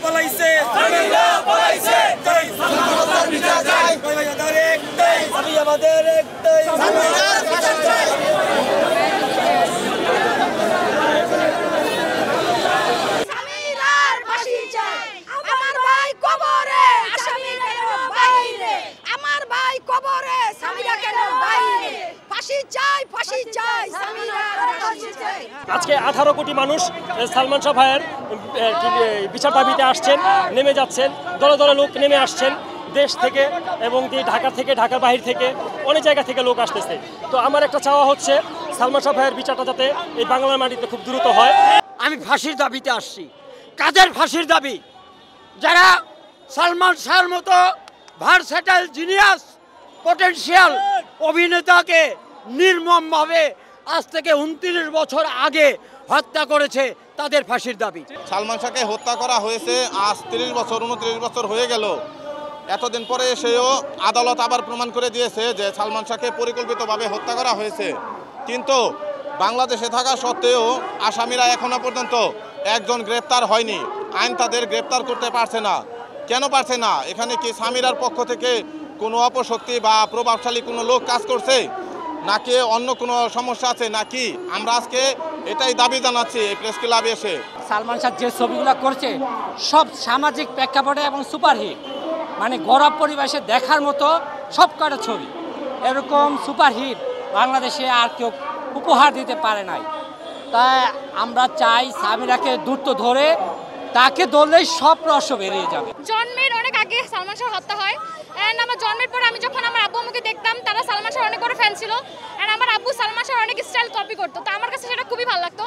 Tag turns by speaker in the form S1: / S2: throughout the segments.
S1: পলাইছে সামিরা পলাইছে তাই সামিরার বিচার চাই আমাদের একটাই আমি আমাদের একটাই সামিরার বিচার চাই
S2: সামিরার ফাঁসি চাই আমার ভাই কবরে আসামি কেন বাইরে আমার ভাই কবরে সামিরা কেন বাইরে ফাঁসি চাই সামিরার ফাঁসি চাই
S3: আজকে 18 কোটি মানুষ সালমান শাহ ভাইয়ের বিচার দাবিতে আসছেন, নেমে যাচ্ছেন, দলে দলে লোক নেমে আসছেন দেশ থেকে এবং ঢাকা থেকে, ঢাকার বাহির থেকে অনেক জায়গা থেকে লোক আসতেছে। তো আমার একটা চাওয়া হচ্ছে সালমান শাহ ভাইয়ের বিচারটা যাতে এই বাংলার মাটিতে খুব দ্রুত হয়।
S4: আমি ফাঁসির দাবিতে আসছি। কাদের ফাঁসির দাবি? যারা সালমান শাহর মতো ভার্সেটাইল জিনিয়াস পটেনশিয়াল অভিনেতাকে নির্মমভাবে আজ থেকে 29 বছর আগে হত্যা করেছে, তাদের ফাঁসির দাবি।
S5: সালমান শাহকে হত্যা করা হয়েছে আজ 30 বছর 29 বছর হয়ে গেল। এতদিন পরে এসেও আদালত আবার প্রমাণ করে দিয়েছে যে সালমান শাহকে পরিকল্পিতভাবে হত্যা করা হয়েছে। কিন্তু বাংলাদেশে থাকা সত্ত্বেও আসামিরা এখনো পর্যন্ত একজন গ্রেপ্তার হয়নি। আইন তাদের গ্রেপ্তার করতে পারছে না। কেন পারছে না? এখানে কি সামিরার পক্ষ থেকে কোনো অপশক্তি বা প্রভাবশালী কোনো লোক কাজ করছে, নাকি অন্য কোনো সমস্যা আছে, নাকি আমরা আজকে এটাই দাবি জানাচ্ছি এই প্রেস ক্লাবে এসে।
S4: সালমান শাহ যে ছবিগুলো করছে সব সামাজিক প্রেক্ষাপটে এবং সুপারহিট, মানে গৌরব পরিবেশে দেখার মতো সব কটা ছবি। এরকম সুপারহিট বাংলাদেশে আর কেউ উপহার দিতে পারে নাই। তাই আমরা চাই সামিরাকে দ্রুত ধরে তাকে ধরলেই সব রহস্য বেরিয়ে যাবে।
S2: জন্মের অনেক আগে সালমান শাহ হত্যা হয় এন্ড আমার জন্মের পর আমি যখন আমার আব্বু আম্মুকে দেখতাম তারা সালমান শাহ অনেক বড় ফ্যান ছিল এন্ড আমার আব্বু সালমান শাহ অনেক স্টাইল কপি করতো। তো আমার কাছে সেটা খুবই ভালো লাগতো।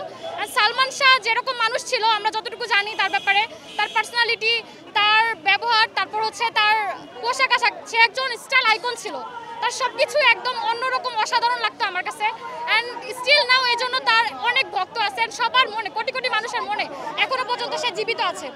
S2: সালমান শাহ যেরকম মানুষ ছিল আমরা যতটুকু জানি তার ব্যাপারে, তার পার্সোনালিটি, তার ব্যবহার, তারপর হচ্ছে তার পোশাক আশাক, সে একজন স্টাইল আইকন ছিল। তার সবকিছু একদম অন্যরকম অসাধারণ লাগতো আমার কাছে এন্ড স্টিল নাও এই জন্য তার অনেক ভক্ত আছেন সবার মনে, কোটি কোটি মানুষের মনে এখনো পর্যন্ত সে জীবিত আছে।